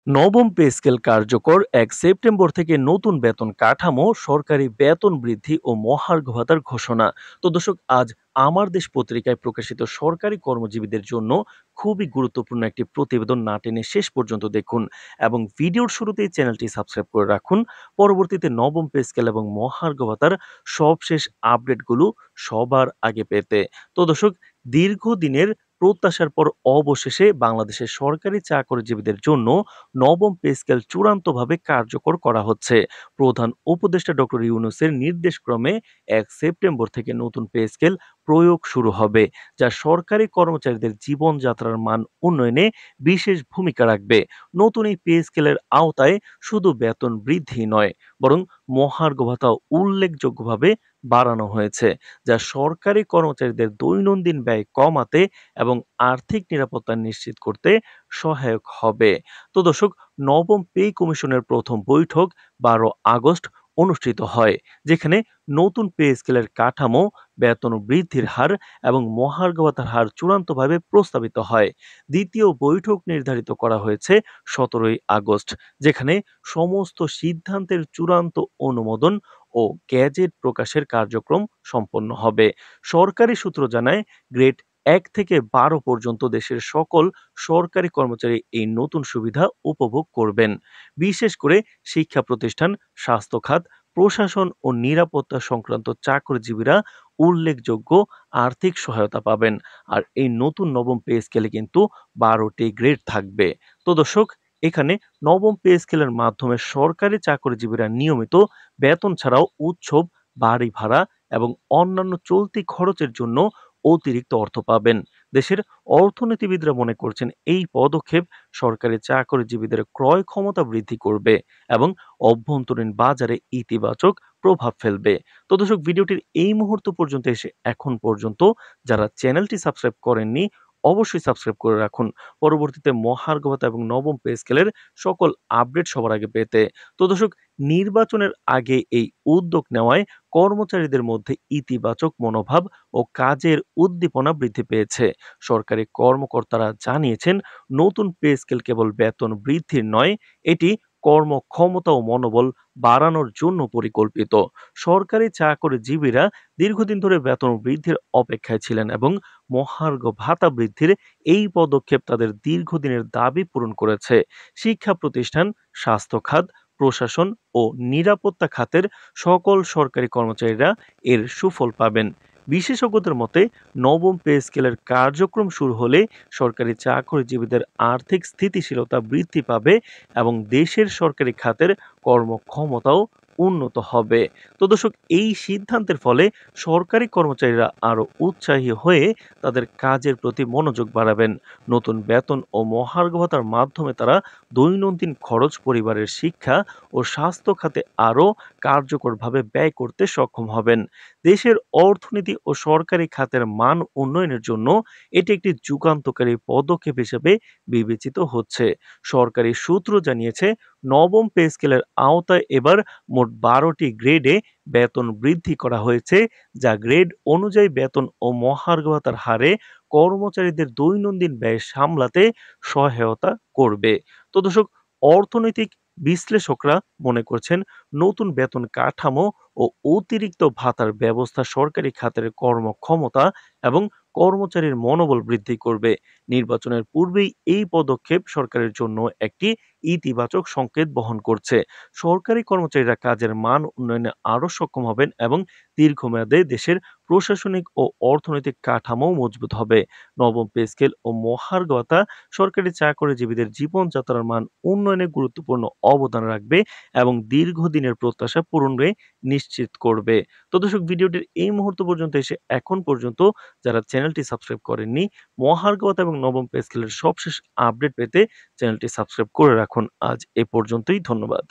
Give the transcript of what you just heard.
নবম pay scale কার্যকর ১ September থেকে নতুন বেতন কাঠামো, সরকারি বেতন বৃদ্ধি ও মহার্ঘ ভাতার ঘোষণা। তো দর্শক, আজ আমার দেশ পত্রিকায় প্রকাশিত সরকারি কর্মজীবীদের জন্য খুবই গুরুত্বপূর্ণ একটি প্রতিবেদন, না টেনে শেষ পর্যন্ত দেখুন এবং ভিডিওর শুরুতেই চ্যানেলটি সাবস্ক্রাইব করে রাখুন। পরবর্তীতে নবম পে স্কেল এবং মহার্ঘ ভাতার সবশেষ আপডেটগুলো সবার আগে পেতে। তো দর্শক, দীর্ঘদিনের প্রত্যাশার পর অবশেষে বাংলাদেশের সরকারি চাকরিজীবীদের জন্য নবম পে স্কেল চূড়ান্তভাবে কার্যকর করা হচ্ছে। প্রধান উপদেষ্টা ডক্টর ইউনূসের নির্দেশক্রমে ১ সেপ্টেম্বর থেকে নতুন পে স্কেল প্রয়োগ শুরু হবে, যা সরকারি কর্মচারীদের জীবনযাত্রার মান উন্নয়নে বিশেষ ভূমিকা রাখবে। নতুন এই পে স্কেলের আওতায় শুধু বেতন বৃদ্ধি নয়, বরং মহার্ঘ ভাতাও উল্লেখযোগ্যভাবে বাড়ানো হয়েছে, যা সরকারি কর্মচারীদের দৈনন্দিন ব্যয় কমাতে এবং আর্থিক নিরাপত্তা নিশ্চিত করতে সহায়ক হবে। তো দর্শক, নবম পে কমিশনের প্রথম বৈঠক ১২ আগস্ট অনুষ্ঠিত হয়, যেখানে নতুন পে স্কেলের কাঠামো, বেতন বৃদ্ধির হার এবং মহার্ঘ ভাতার হার চূড়ান্তভাবে প্রস্তাবিত হয়। দ্বিতীয় বৈঠক নির্ধারিত করা হয়েছে ১৭ আগস্ট, যেখানে সমস্ত সিদ্ধান্তের চূড়ান্ত অনুমোদন ও গ্যাজেট প্রকাশের কার্যক্রম সম্পন্ন হবে। সরকারি সূত্র জানায়, গ্রেড ১ থেকে ১২ পর্যন্ত দেশের সকল সরকারি কর্মচারী এই নতুন সুবিধা উপভোগ করবেন। বিশেষ করে শিক্ষা প্রতিষ্ঠান, স্বাস্থ্য খাত, প্রশাসন ও নিরাপত্তা সংক্রান্ত চাকরিজীবীরা উল্লেখযোগ্য আর্থিক সহায়তা পাবেন। আর এই নতুন নবম পে স্কেলে কিন্তু ১২টি গ্রেড থাকবে। তো দর্শক, এখানে নবম পে স্কেলের মাধ্যমে সরকারি চাকরিজীবীরা নিয়মিত বেতন ছাড়াও উৎসব, বাড়ি ভাড়া এবং অন্যান্য চলতি খরচের জন্য অতিরিক্ত অর্থ পাবেন। দেশের অর্থনীতিবিদরা মনে করছেন, এই পদক্ষেপ সরকারি চাকরিজীবীদের ক্রয় ক্ষমতা বৃদ্ধি করবে এবং অভ্যন্তরীণ বাজারে ইতিবাচক প্রভাব ফেলবে। তো দর্শক, ভিডিওটির এই মুহূর্ত পর্যন্ত এসে এখন পর্যন্ত যারা চ্যানেলটি সাবস্ক্রাইব করেননি, অবশ্যই সাবস্ক্রাইব করে রাখুন, পরবর্তীতে মহার্ঘ ভাতা এবং নবম পে স্কেলের সকল আপডেট সবার আগে পেতে। তো দর্শক, নির্বাচনের আগে এই উদ্যোগ নেওয়ায় কর্মচারীদের মধ্যে ইতিবাচক মনোভাব ও কাজের উদ্দীপনা বৃদ্ধি পেয়েছে। সরকারি কর্মকর্তারা জানিয়েছেন, নতুন পে স্কেল কেবল বেতন বৃদ্ধির নয়, এটি কর্মক্ষমতা ও মনোবল বাড়ানোর জন্য পরিকল্পিত। সরকারি চাকরিজীবীরা দীর্ঘদিন ধরে বেতন বৃদ্ধির অপেক্ষায় ছিলেন এবং মহার্ঘ ভাতা বৃদ্ধির এই পদক্ষেপ তাদের দীর্ঘদিনের দাবি পূরণ করেছে। শিক্ষা প্রতিষ্ঠান, স্বাস্থ্য খাত, প্রশাসন ও নিরাপত্তা খাতের সকল সরকারি কর্মচারীরা এর সুফল পাবেন। বিশেষজ্ঞদের মতে, নবম পে স্কেলের কার্যক্রম শুরু হলে সরকারি চাকরিজীবীদের আর্থিক স্থিতিশীলতা বৃদ্ধি পাবে এবং দেশের সরকারি খাতের কর্মক্ষমতাও উন্নত হবে। তো দর্শক, এই সিদ্ধান্তের ফলে সরকারি কর্মচারীরা আরো উৎসাহী হয়ে তাদের কাজের প্রতি মনোযোগ বাড়াবেন। নতুন বেতন ও মহার্ঘ ভাতার মাধ্যমে তারা দৈনন্দিন খরচ, পরিবারের শিক্ষা ও স্বাস্থ্য খাতে আরো কার্যকরভাবে ব্যয় করতে সক্ষম হবেন। দেশের অর্থনীতি ও সরকারি খাতের মান উন্নয়নের জন্য এটি একটি যুগান্তকারী পদক্ষেপ হিসেবে বিবেচিত হচ্ছে। সরকারি সূত্র জানিয়েছে, নবম পে স্কেলের আওতায় এবার মোট ১২টি গ্রেডে বেতন বৃদ্ধি করা হয়েছে, যা গ্রেড অনুযায়ী বেতন ও মহার্ঘ ভাতার হারে কর্মচারীদের দৈনন্দিন ব্যয় সামলাতে সহায়তা করবে। তো দর্শক, অর্থনৈতিক বিশ্লেষকরা মনে করছেন, নতুন বেতন কাঠামো ও অতিরিক্ত ভাতার ব্যবস্থা সরকারি খাতের কর্মক্ষমতা এবং কর্মচারীর মনোবল বৃদ্ধি করবে। নির্বাচনের পূর্বেই এই পদক্ষেপ সরকারের জন্য একটি ইতিবাচক সংকেত বহন করছে। সরকারি কর্মচারীরা কাজের মান উন্নয়নে আরও সক্ষম হবেন এবং দীর্ঘমেয়াদে দেশের প্রশাসনিক ও অর্থনৈতিক কাঠামো মজবুত হবে। নবম পে স্কেল ও মহার্ঘ ভাতা সরকারি চাকরিজীবীদের জীবনযাত্রার মান উন্নয়নে গুরুত্বপূর্ণ অবদান রাখবে এবং দীর্ঘদিনের প্রত্যাশা পূরণে নিশ্চিত করবে। তো দর্শক, ভিডিওটির এই মুহূর্ত পর্যন্ত এসে এখন পর্যন্ত যারা চ্যানেলটি সাবস্ক্রাইব করেননি, মহার্ঘ ভাতা এবং নবম পে স্কেলের সবশেষ আপডেট পেতে চ্যানেলটি সাবস্ক্রাইব করে রাখুন। আজ এ পর্যন্তই, ধন্যবাদ।